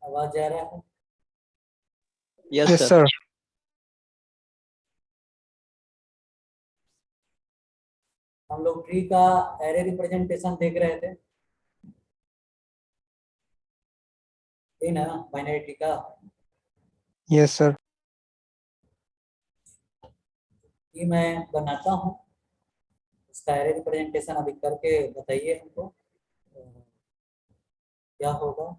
आवाज जा रहा है? Yes yes sir. सर। हम लोग ट्री का एरे रिप्रेजेंटेशन देख रहे थे, ये ना बाइनरी ट्री का। Yes sir. ये मैं बनाता हूँ, इसका एरे रिप्रेजेंटेशन अभी करके बताइए हमको क्या होगा।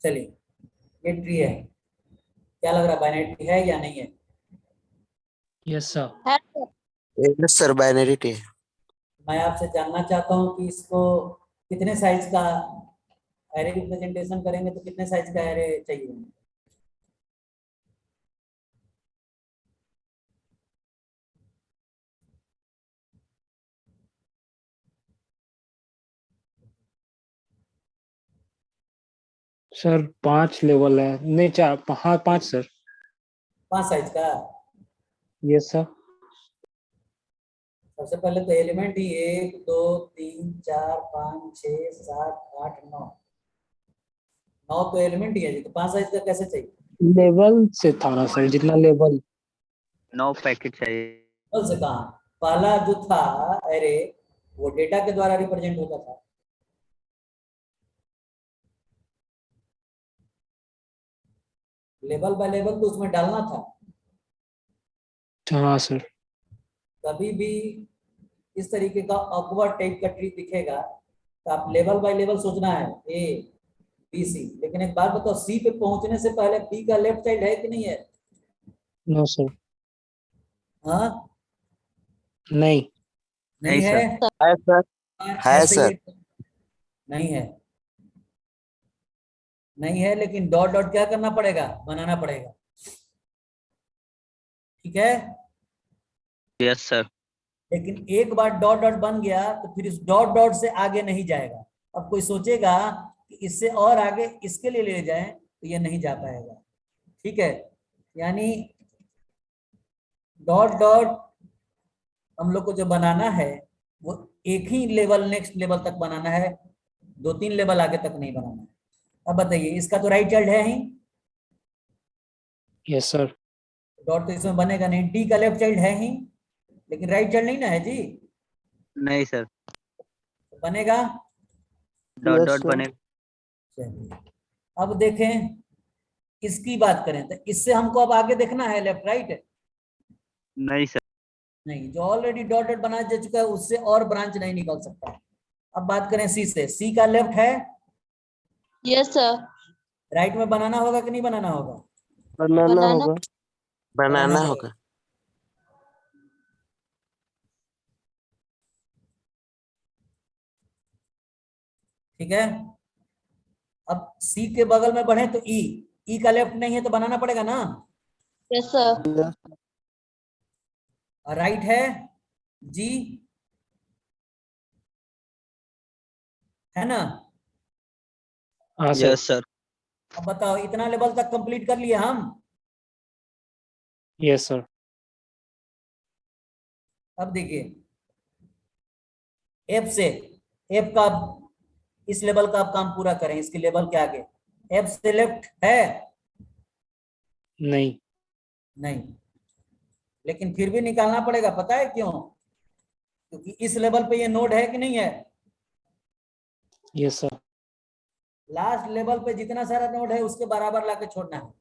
चलिए, ये ट्री है, क्या लग रहा है बाइनरी ट्री है या नहीं है? Yes sir. Yes sir, binary tree है। मैं आपसे जानना चाहता हूँ कि इसको कितने साइज का एरे रिप्रेजेंटेशन करेंगे, तो कितने साइज का एरे चाहिए? सर 5 लेवल है, नहीं 4, हाँ 5 सर। 5 साइज का। Yes sir. सबसे पहले तो एलिमेंट ही 1 2 3 4 5 6 7 8 9, 9 तो एलिमेंट ही है जी, तो 5 साइज का कैसे चाहिए? लेवल से था ना सर, जितना लेवल। 9 पैकेट चाहिए। कौन से कहा? पहला जो था एरे, वो डेटा के द्वारा रिप्रेजेंट होता था। लेवल बाय लेवल तो उसमें डालना था। हाँ सर। कभी भी इस तरीके का ऑकवर्ड टाइप का ट्री दिखेगा तो आप लेवल बाय लेवल सोचना है, ए बी सी। लेकिन एक बात बताओ, सी पे पहुंचने से पहले बी का लेफ्ट चाइल्ड है कि नहीं है? No sir. हाँ, नहीं। नहीं है। है सर। है ऐसे सर। ही नहीं है, नहीं है, लेकिन डॉट डॉट क्या करना पड़ेगा, बनाना पड़ेगा। ठीक है, यस सर। लेकिन एक बार डॉट डॉट बन गया तो फिर इस डॉट डॉट से आगे नहीं जाएगा। अब कोई सोचेगा कि इससे और आगे इसके लिए ले जाएं, तो ये नहीं जा पाएगा। ठीक है, यानी डॉट डॉट हम लोग को जो बनाना है वो एक ही लेवल, नेक्स्ट लेवल तक बनाना है, 2-3 लेवल आगे तक नहीं बनाना है। अब बताइए, इसका तो राइट चाइल्ड है ही, यस सर। डॉट तो इसमें बनेगा नहीं। डी का लेफ्ट चाइल्ड है ही, लेकिन राइट चाइल्ड नहीं ना है जी, नहीं सर। तो बनेगा। डॉट डॉट बने। चलिए, अब देखें, इसकी बात करें तो इससे हमको अब आगे देखना है लेफ्ट राइट। नहीं सर। नहीं, जो ऑलरेडी डॉट डॉट बना जा चुका है उससे और ब्रांच नहीं निकल सकता है। अब बात करें सी से, सी का लेफ्ट है, यस सर। राइट में बनाना होगा कि नहीं बनाना होगा? बनाना होगा। बनाना पड़ेगा। होगा। ठीक है, अब सी के बगल में बढ़े तो ई, ई का लेफ्ट नहीं है तो बनाना पड़ेगा ना। Yes sir. और राइट है जी, है ना? हाँ सर। Yes sir. अब बताओ, इतना लेवल तक कंप्लीट कर लिए हम। Yes sir. अब देखिए एफ से, एफ का इस लेवल का आप काम पूरा करें, इसके लेवल के आगे एफ से लेफ्ट है नहीं। नहीं, लेकिन फिर भी निकालना पड़ेगा, पता है क्यों? क्योंकि इस लेवल पे ये नोड है कि नहीं है? Yes sir. लास्ट लेवल पे जितना सारा नोड है उसके बराबर लाके छोड़ना है।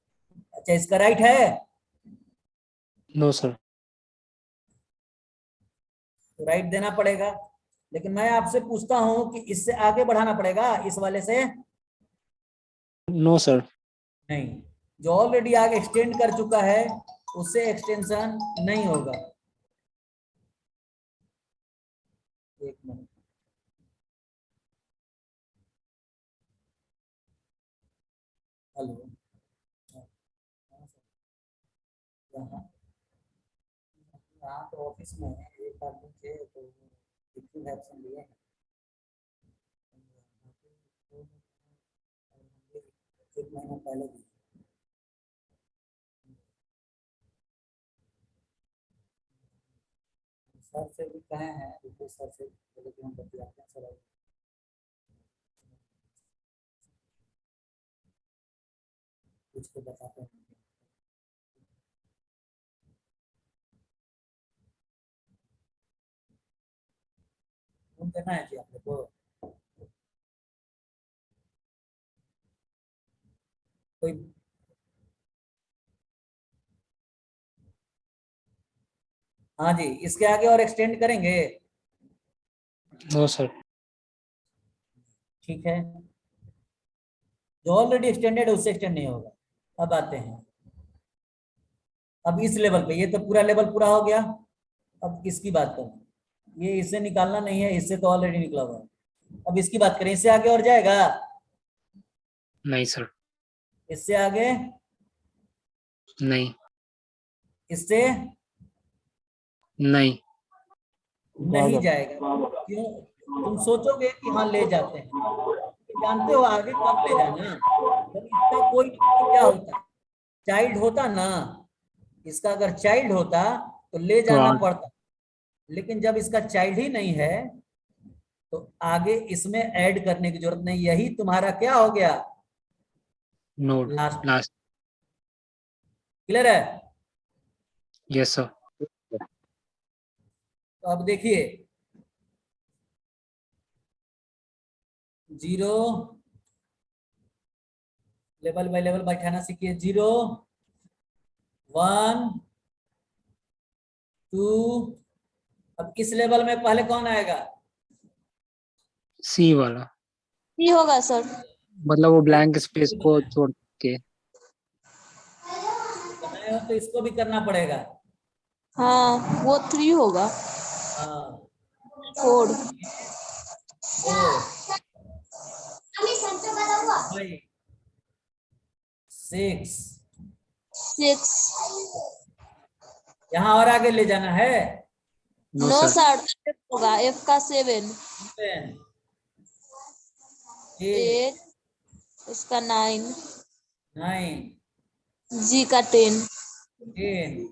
अच्छा इसका राइट है? No sir. तो राइट देना पड़ेगा, लेकिन मैं आपसे पूछता हूं कि इससे आगे बढ़ाना पड़ेगा इस वाले से? No sir. नहीं, जो ऑलरेडी आगे एक्सटेंड कर चुका है उससे एक्सटेंशन नहीं होगा। एक मिनट, हेलो, यहाँ यहाँ तो ऑफिस में है, एक आदमी थे तो लिक्विड एक्शन लिए हैं। एक महीना पहले दी। सर से भी कहे हैं, रितेश सर से बोले कि हम बतियाते हैं सर, कुछ को बताते हैं। फोन करना है जी आप लोग को? कोई हाँ जी, इसके आगे और एक्सटेंड करेंगे? No sir. ठीक है, जो ऑलरेडी एक्सटेंडेड है उससे एक्सटेंड नहीं होगा। अब आते हैं, अब इस लेवल पे ये तो पूरा लेवल पूरा हो गया। अब इसकी बात करें, ये इससे निकालना नहीं है, इससे तो ऑलरेडी निकला हुआ है। अब इसकी बात करें, इससे आगे और जाएगा? नहीं सर। इससे आगे? नहीं। इससे? नहीं। नहीं जाएगा। क्यों? तुम सोचोगे कि हाँ ले जाते हैं, जानते हो आगे कब ले जाना? जब इसका कोई क्या होता, चाइल्ड होता ना, इसका अगर चाइल्ड होता तो ले तो जाना पड़ता, लेकिन जब इसका चाइल्ड ही नहीं है तो आगे इसमें ऐड करने की जरूरत नहीं। यही तुम्हारा क्या हो गया? Node last. लास्ट। क्लियर है? Yes sir. तो अब देखिए, जीरो लेवल बाय लेवल बैठाना सीखिए। 0 1 2। अब इस लेवल में पहले कौन आएगा? सी वाला, सी होगा सर। मतलब वो ब्लैंक स्पेस को छोड़ के। बनाए हो तो इसको भी करना पड़ेगा। हाँ वो 3 होगा। हाँ, 4। 4 5 6। 6। यहाँ और आगे ले जाना है। No no sir. Sir, F होगा, F का 7। 7 8 8 उसका 9। 9 G का 10। 10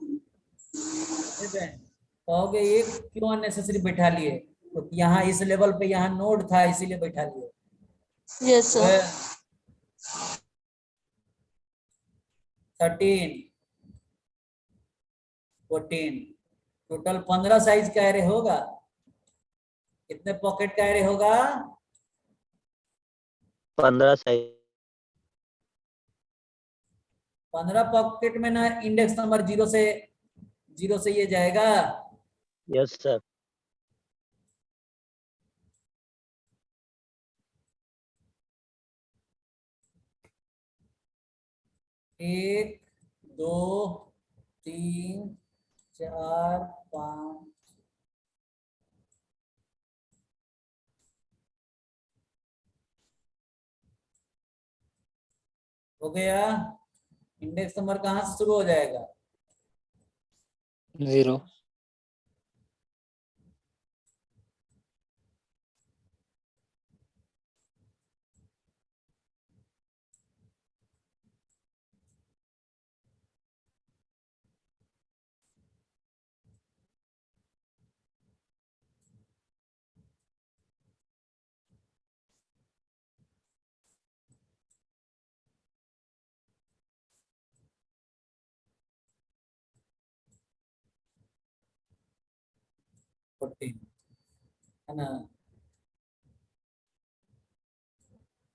11। कहोगे ये क्यों अननेसेसरी बैठा लिए? तो यहाँ इस लेवल पे यहाँ नोड था इसीलिए बैठा लिए। Yes sir. 13 14। टोटल 15 साइज का एरे होगा। कितने पॉकेट का एरे होगा? 15 साइज। 15 पॉकेट में ना इंडेक्स नंबर जीरो से ये जाएगा। Yes sir. एक दो तीन चार पाँच, हो गया। इंडेक्स नंबर कहाँ से शुरू हो जाएगा? 0। 14 है ना।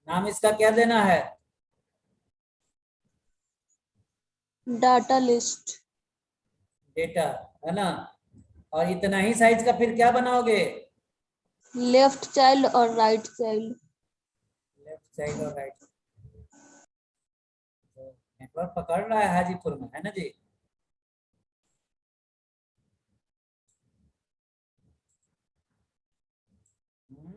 नाम इसका क्या देना है? Data list. डेटा है ना। और इतना ही साइज का फिर क्या बनाओगे? लेफ्ट चाइल्ड और राइट चाइल्ड। लेफ्ट साइड और राइट। नेटवर्क पकड़ रहा है हाजीपुर में, है ना जी। हम्म।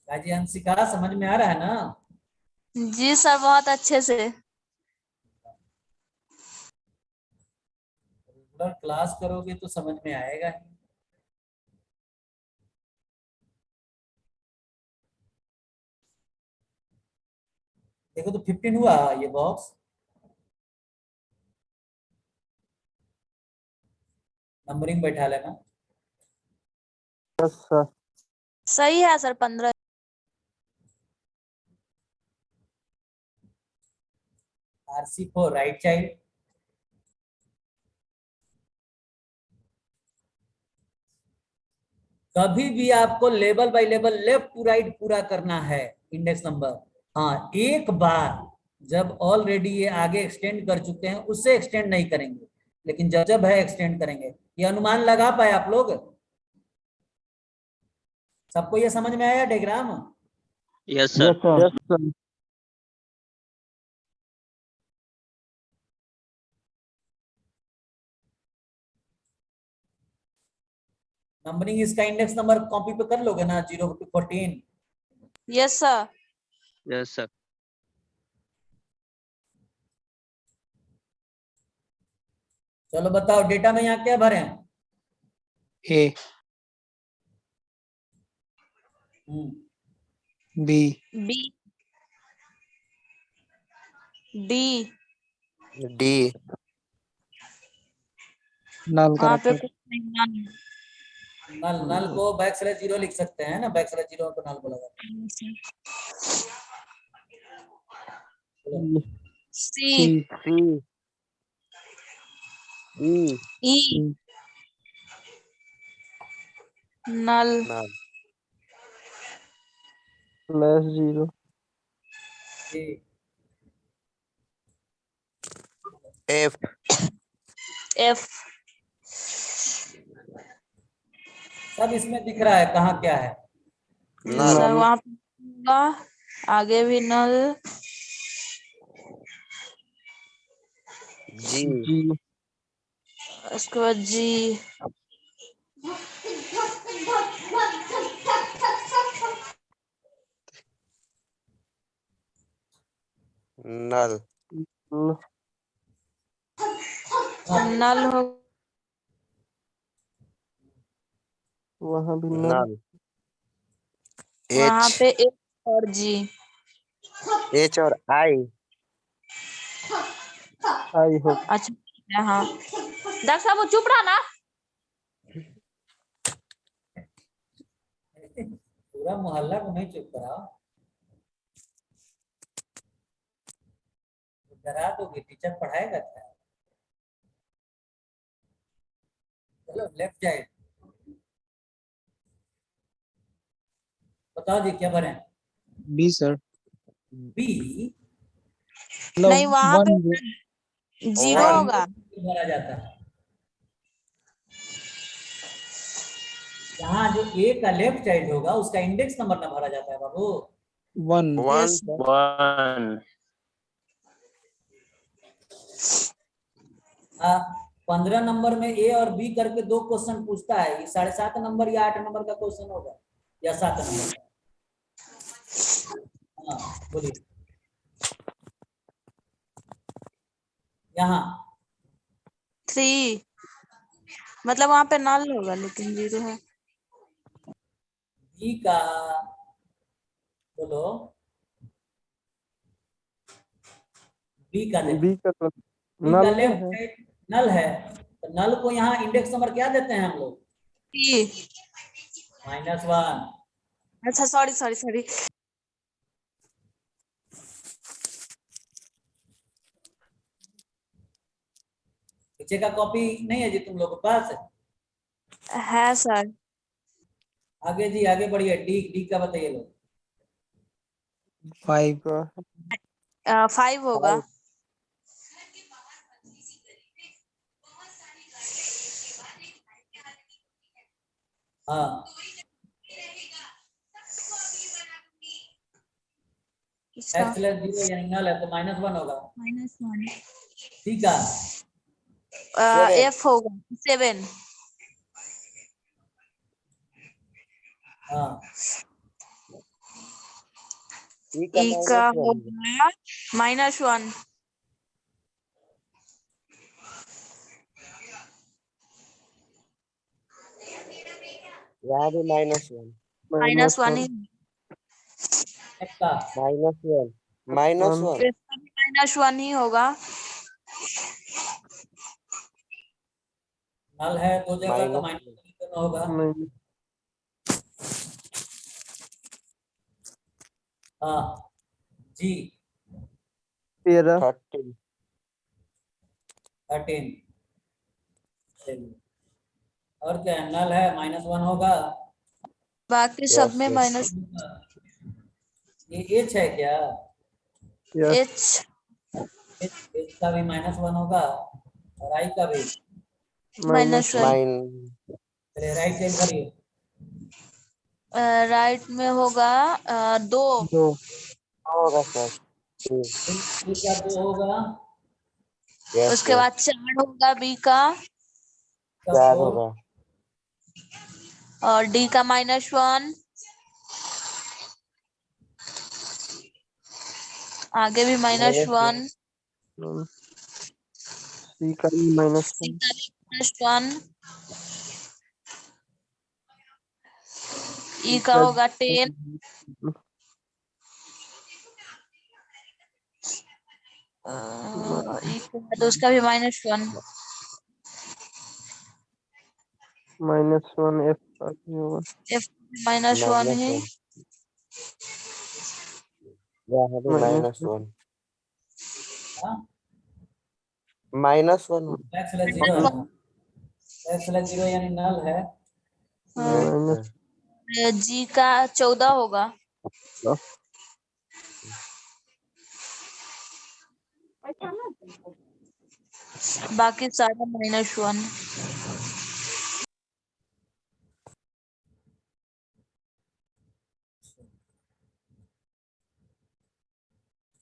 काजी अंशिका समझ में आ रहा है ना? जी सर, बहुत अच्छे से। रेगुलर क्लास करोगे तो समझ में आएगा ही। देखो तो 15 हुआ ये बॉक्स। नंबरिंग बैठा लेना। Yes sir. सही है सर। 15। RC4 right child. कभी भी आपको level by level left to right पूरा करना है इंडेक्स नंबर। हाँ, एक बार जब ऑलरेडी ये आगे एक्सटेंड कर चुके हैं उससे एक्सटेंड नहीं करेंगे, लेकिन जब जब है एक्सटेंड करेंगे। ये अनुमान लगा पाए आप लोग? सबको ये समझ में आया diagram? Yes sir. Yes sir. Numbering इसका इंडेक्स नंबर कॉपी पे कर लोगे ना, 0 to 14। Yes sir. Yes sir. चलो बताओ डेटा में यहाँ क्या भरे हैं? A B B. D. D. Null वहाँ पे करेक्टर। कुछ नहीं। none। नल, नल को बैक स्लैश 0 लिख सकते हैं ना, बैक स्लैश 0 को नल बोला जाता है। चलो। सी। सी सी। ई। ई। नल। प्लस 0। जी। एफ। एफ। सब इसमें दिख रहा है कहाँ क्या है। सर वहाँ पे होगा, आगे भी नल। जी। जी। उसके बाद जी। नल। नल हो। वहाँ भी नल। वहाँ पे एच और जी। एच और आई। आई हो। अच्छा हाँ। डॉक्टर साहब वो चुप रहा ना। पूरा मोहल्ला को नहीं चुप कराओ, डरा दोगे, टीचर पढ़ाएगा क्या? चलो लेफ्ट जाए। बताओ जी क्या भरे? B sir. बी। नहीं, वहाँ पे वन जीरो होगा। भरा जाता है। यहाँ जो ए का लेफ्ट चाइल्ड होगा उसका इंडेक्स नंबर ना भरा जाता है बाबू। One yes. 1। 15 नंबर में ए और बी करके 2 क्वेश्चन पूछता है, ये 7.5 नंबर या 8 नंबर का क्वेश्चन होगा या 7 नंबर का? हाँ बोलिए। यहाँ 3 मतलब वहाँ पे नल होगा लेकिन जीरो है। बी का बोलो। बी का देखो। बी का तो बी का नल में लेफ्ट है। साइड नल है, तो नल को यहाँ इंडेक्स नंबर क्या देते हैं हम लोग? सी। -1। अच्छा सॉरी सॉरी सॉरी। पीछे का कॉपी नहीं है जी तुम लोग के पास? है सर। आगे जी आगे बढ़िए, डी डी का बताइए लो। 5 5 होगा। हाँ इसका x लेस 0 यानी नल है तो -1 होगा। -1 सी का F होगा 7। हाँ ई का E का -1 होगा -1। यहाँ भी -1 -1 ही x का -1 -1 इसका भी -1 ही होगा। नल है दो जगह तो -1 -1 होगा। हाँ जी 13 13। चलिए और क्या है? नल है -1 होगा। बाकी सब में yes. ये एच है क्या? -H एच का भी -1 होगा और आई का भी। -1। चलिए राइट साइड भरिए। राइट में होगा 2। होगा सर बी का 2 होगा। यस उसके बाद 4 होगा बी का। का 4 4 होगा और डी का -1। आगे भी -1। सी का भी सी का भी -1। ई का होगा 10। ई के बाद उसका भी -1। -1 एफ का भी होगा एफ -1 है। यहाँ भी -1 हाँ -1 एक्स लेस 0 है। एक्स लेस 0 यानी नल है। जी का 14 होगा। बाकी सारा -1।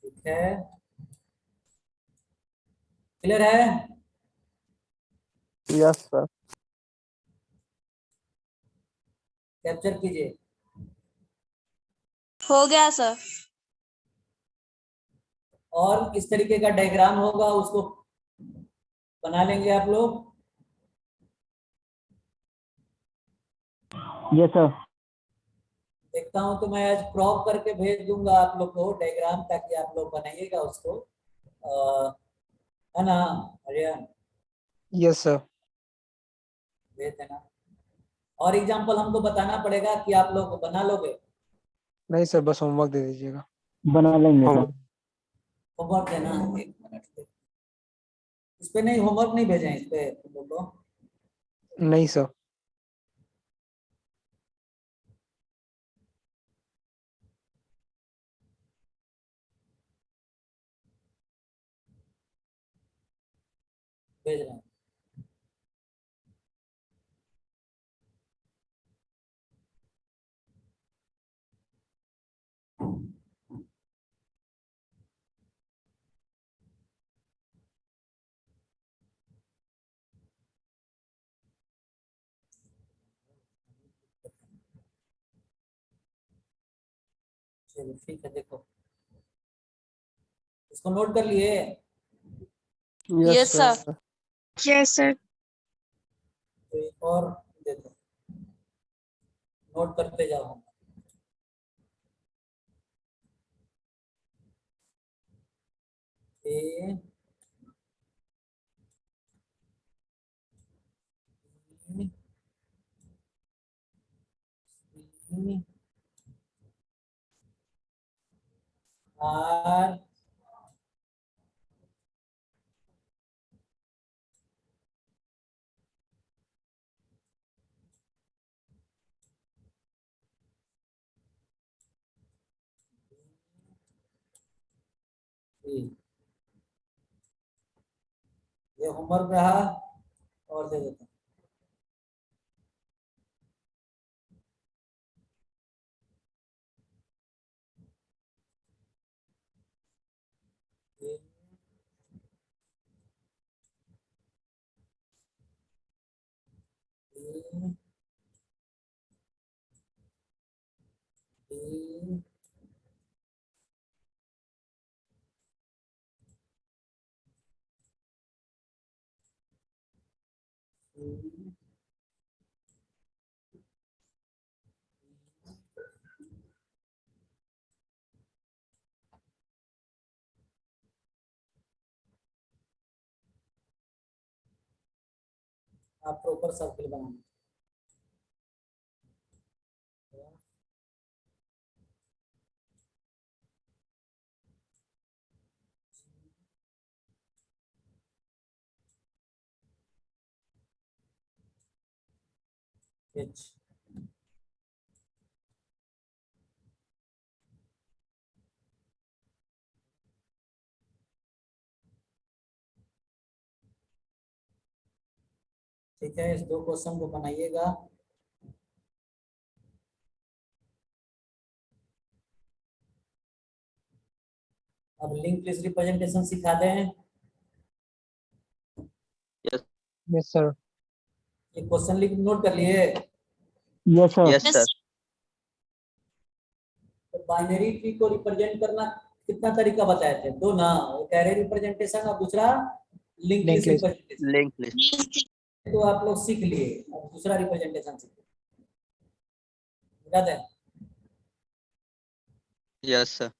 ठीक है क्लियर है? यस सर कैप्चर कीजिए। हो गया सर। और इस तरीके का डायग्राम होगा उसको बना लेंगे आप लोग। Yes sir. देखता हूं तो मैं आज क्रॉप करके भेज दूंगा आप लोग को डायग्राम, ताकि आप लोग बनाइएगा उसको। है ना आर्यन? Yes sir. भेज देना। और एग्जांपल हमको बताना पड़ेगा कि आप लोग बना लोगे? नहीं सर, बस होमवर्क दे दीजिएगा। बना लेंगे सर। होमवर्क देना। एक मिनट, इस पे नहीं, होमवर्क नहीं भेजें इस पे तुम लोग को? नहीं सर। भेज रहे हैं। चलो ठीक है, देखो इसको नोट कर लिए? Yes sir. Yes sir. तो एक और देखो, नोट करते जाओ। ए बी, सी, आर, ये होमवर्क रहा और दे देता हूँ। आप प्रॉपर सर्किल बनाना। H ठीक है, इस 2 क्वेश्चन को बनाइएगा। अब लिंक लिस्ट रिप्रेजेंटेशन सिखा दें। Yes sir. ये क्वेश्चन लिख नोट कर लिए। Yes sir. Yes, sir. तो बाइनरी ट्री को रिप्रेजेंट करना कितना तरीका बताए थे? 2 ना, एक एरे रिप्रेजेंटेशन और दूसरा link Linked list list. Representation. Link list. तो आप लोग सीख लिए, अब दूसरा रिप्रेजेंटेशन सीखिए। याद है? Yes, sir.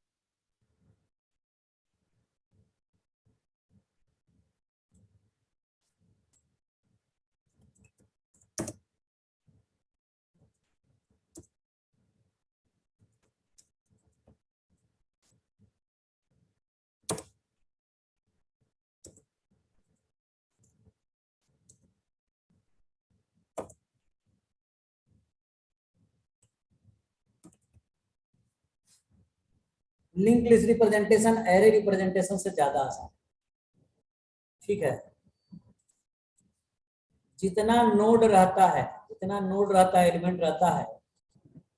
Link list representation array representation से ज्यादा आसान। ठीक है, जितना नोड रहता है, जितना नोड रहता है, एलिमेंट रहता है,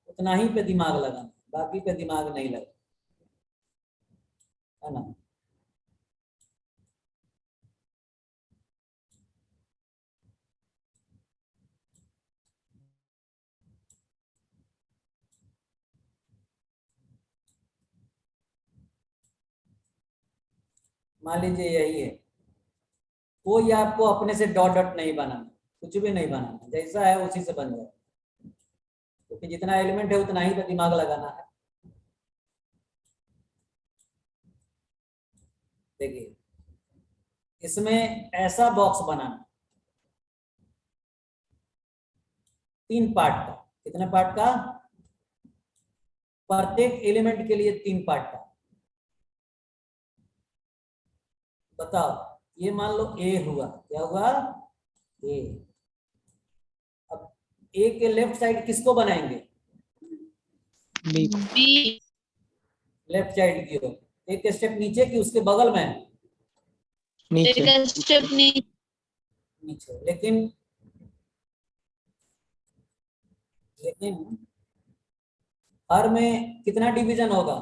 उतना ही पे दिमाग लगाना, बाकी पे दिमाग नहीं लगा, है ना? मान लीजिए यही है, कोई आपको अपने से डॉट डॉट नहीं बनाना, कुछ भी नहीं बनाना, जैसा है उसी से बन जाए, क्योंकि जितना एलिमेंट है उतना ही पे दिमाग लगाना है। देखिए, इसमें ऐसा बॉक्स बनाना 3 पार्ट का। कितने पार्ट का? प्रत्येक एलिमेंट के लिए 3 पार्ट का। बताओ, ये मान लो ए हुआ, क्या हुआ? ए। अब ए के लेफ्ट साइड किसको बनाएंगे? B. लेफ्ट साइड की ओर। एक स्टेप नीचे की उसके बगल में? नीचे। स्टेप नीचे। लेकिन हर में कितना डिवीजन होगा?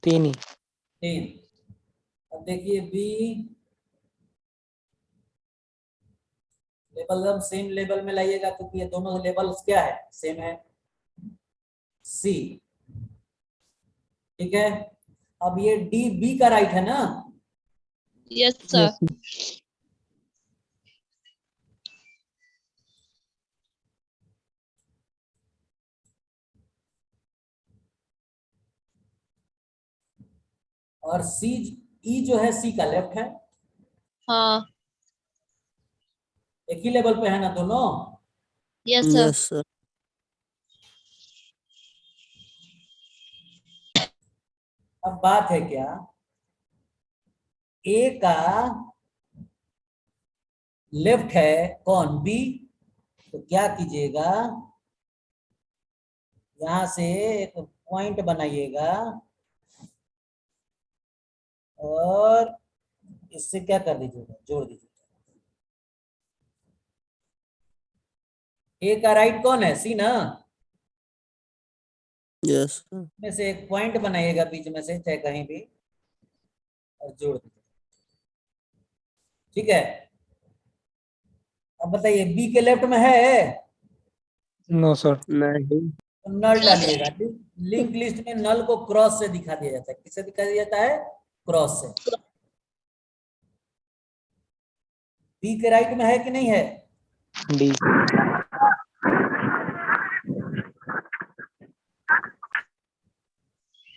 3 ही। 3। अब देखिए बी लेवल हम सेम लेवल में लाइएगा, क्योंकि ये दोनों लेवल्स क्या है? सेम है। सी, ठीक है। अब ये डी बी का राइट है ना? Yes sir. और सी, ई जो है सी का लेफ्ट है। हाँ। एक ही लेवल पे है ना दोनों? Yes sir. अब बात है क्या, ए का लेफ्ट है कौन? बी। तो क्या कीजिएगा, यहां से एक पॉइंट बनाइएगा, और इससे क्या कर दीजिएगा, जोड़ दीजिएगा। ए का राइट कौन है? सी ना। यस में से एक पॉइंट बनाइएगा बीच में से, चाहे कहीं भी, और जोड़ दीजिए। ठीक है, अब बताइए बी के लेफ्ट में है? No sir. नहीं तो नल डालिएगा। लिंक लिस्ट में नल को क्रॉस से दिखा दिया जाता है। किससे दिखा दिया जाता है? क्रॉस से। बी के राइट में है कि नहीं है? डी।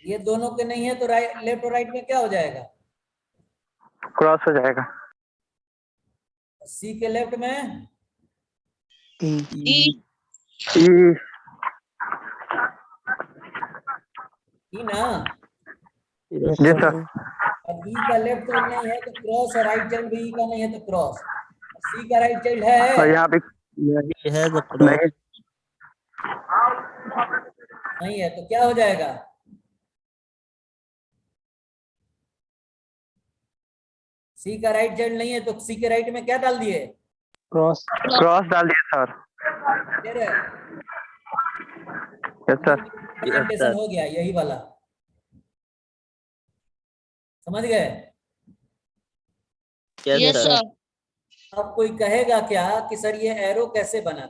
ये दोनों के नहीं है तो राइट, लेफ्ट और राइट में क्या हो जाएगा? क्रॉस हो जाएगा। सी के लेफ्ट में ई। ई। ई ना। यस जी सर। सर। अब ई का लेफ्ट साइड नहीं है तो क्रॉस, और राइट साइड भी ई का नहीं है तो क्रॉस। सी का राइट साइड है? और यहाँ पे यही है तो नहीं नहीं है तो क्या हो जाएगा? सी का राइट साइड नहीं है तो सी के राइट में क्या डाल दिए? क्रॉस। क्रॉस डाल दिया सर। क्लियर है? Yes sir. प्रेजेंटेशन हो गया यही वाला, समझ गए? Yes sir. अब कोई कहेगा क्या कि सर ये एरो कैसे बना?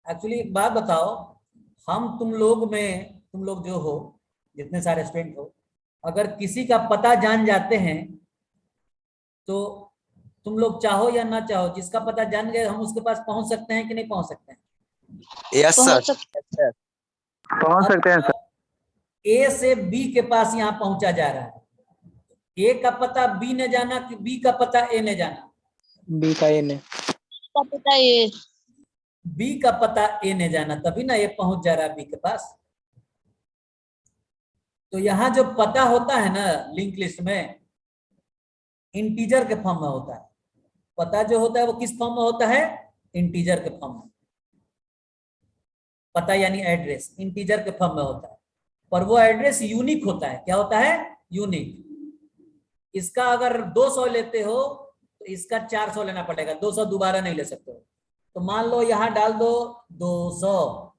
एक्चुअली एक बात बताओ, हम तुम लोग जो हो, जितने सारे स्टूडेंट हो, अगर किसी का पता जान जाते हैं तो तुम लोग चाहो या ना चाहो, जिसका पता जान गए हम उसके पास पहुंच सकते हैं कि नहीं पहुंच सकते हैं? Yes sir. पहुंच सकते हैं सर। ए से बी के पास यहाँ पहुंचा जा रहा है। ए का पता बी ने जाना कि बी का पता ए ने जाना? बी का ए ने। का पता ये। बी का पता ए ने जाना, तभी ना ये पहुंच जा रहा है बी के पास। तो यहाँ जो पता होता है ना लिंक लिस्ट में, इंटीजर के फॉर्म में होता है। पता जो होता है वो किस फॉर्म में होता है? इंटीजर के फॉर्म में। पता यानी एड्रेस इंटीजर के फॉर्म में होता है, पर वो एड्रेस यूनिक होता है। क्या होता है? यूनिक। इसका अगर 200 लेते हो तो इसका 400 लेना पड़ेगा, 200 दोबारा नहीं ले सकते हो। तो मान लो यहां डाल दो 200,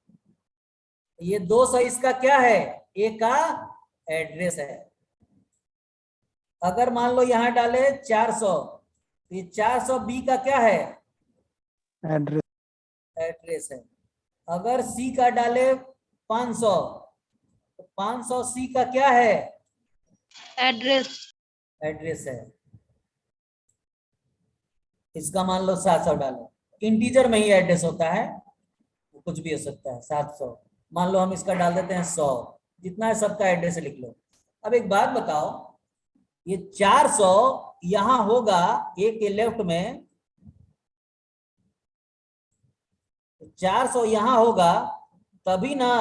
ये 200 इसका क्या है? ए का एड्रेस है। अगर मान लो यहां डाले 400, तो ये 400 बी का क्या है? एड्रेस। एड्रेस है। अगर सी का डाले 500, तो 500 सी का क्या है? एड्रेस। एड्रेस है। इसका मान लो 700 डालो, इंटीजर में ही एड्रेस होता है, कुछ भी हो सकता है। 700 मान लो हम इसका डाल देते हैं 100, जितना है सबका एड्रेस लिख लो। अब एक बात बताओ, ये 400 यहां होगा ए के लेफ्ट में, 400 यहां होगा, तभी ना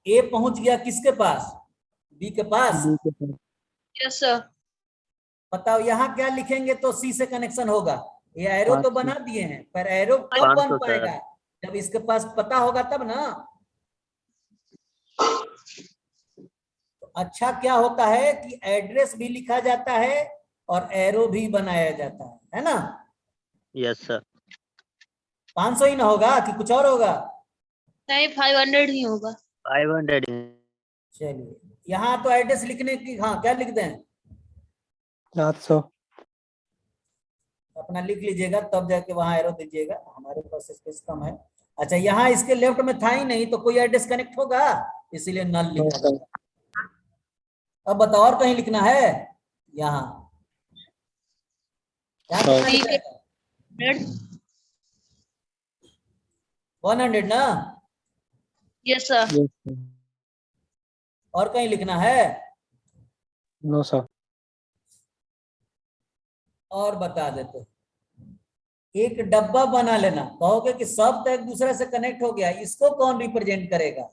ए पहुंच गया किसके पास? बी के पास। बी के पास। Yes sir. बताओ यहां क्या लिखेंगे तो सी से कनेक्शन होगा? ये एरो तो 500। बना दिए हैं, पर एरो कब 500 बन सर। पाएगा? जब इसके पास पता होगा तब ना। तो अच्छा क्या होता है कि एड्रेस भी लिखा जाता है और एरो भी बनाया जाता है ना? Yes sir. 500 ही ना होगा कि कुछ और होगा? नहीं 500 ही होगा। 500 चलिए, यहाँ तो एड्रेस लिखने की, हाँ क्या लिख दें? 700। अपना लिख लीजिएगा, तब जाके वहां एरो दीजिएगा, हमारे पास स्पेस कम है। अच्छा, यहाँ इसके लेफ्ट में था ही नहीं तो कोई एड्रेस कनेक्ट होगा, इसीलिए नल नो लिखा सर। जाएगा। अब बताओ और कहीं लिखना है? यहाँ यहाँ कितना ठीक है। लिखा है? 100 ना? Yes sir. Yes sir. और कहीं लिखना है? No sir. और बता देते, एक डब्बा बना लेना। कहोगे कि सब तो एक दूसरे से कनेक्ट हो गया, इसको कौन रिप्रेजेंट करेगा?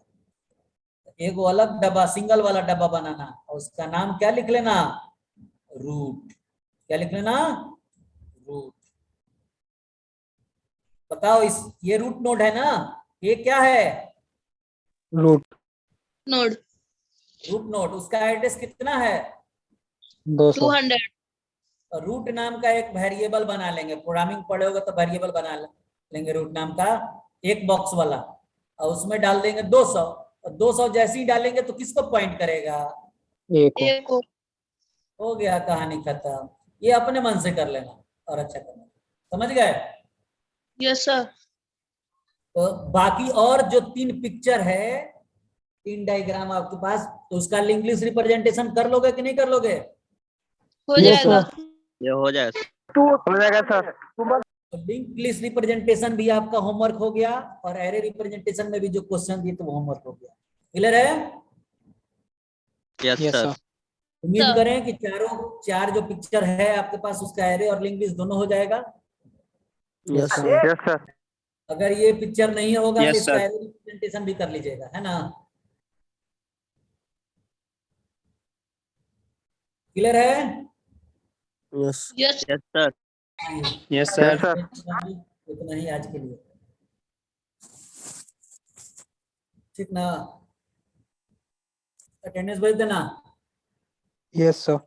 एक वो अलग डब्बा, सिंगल वाला डब्बा बनाना, और उसका नाम क्या लिख लेना? रूट। क्या लिख लेना? रूट। बताओ, इस ये रूट नोड है ना? ये क्या है? रूट। नोड। Root node. उसका एड्रेस कितना है? 200 200 और रूट नाम का एक वेरिएबल बना लेंगे, प्रोग्रामिंग पढ़े होगा तो वेरिएबल बना लेंगे रूट नाम का, एक बॉक्स वाला, और उसमें डाल देंगे 200, और 200 जैसे ही डालेंगे तो किसको पॉइंट करेगा? एक A को। हो गया, कहानी खत्म। ये अपने मन से कर लेना और अच्छा करना, समझ गए? Yes sir. तो बाकी और जो 3 पिक्चर है, 3 डायग्राम आपके पास, तो उसका लिंक लिस्ट रिप्रेजेंटेशन कर लोगे कि नहीं कर लोगे? हो यस जाएगा। सर। ये हो जाएगा। हो जाएगा सर। तो लिंक लिस्ट रिप्रेजेंटेशन भी आपका होमवर्क हो गया, और एरे रिप्रेजेंटेशन में भी जो क्वेश्चन दिए तो वो होमवर्क हो गया। क्लियर है? Yes yes sir. सर। उम्मीद सर। करें कि चार जो पिक्चर है आपके पास, उसका एरे और लिंक लिस्ट दोनों हो जाएगा। Yes sir. Yes sir. अगर ये पिक्चर नहीं होगा तो Yes, इसका sir. एरे रिप्रेजेंटेशन भी कर लीजिएगा, है ना? क्लियर है? Yes yes. Yes sir. Yes sir. इतना ही आज के लिए, ठीक ना? अटेंडेंस भेज देना। Yes sir.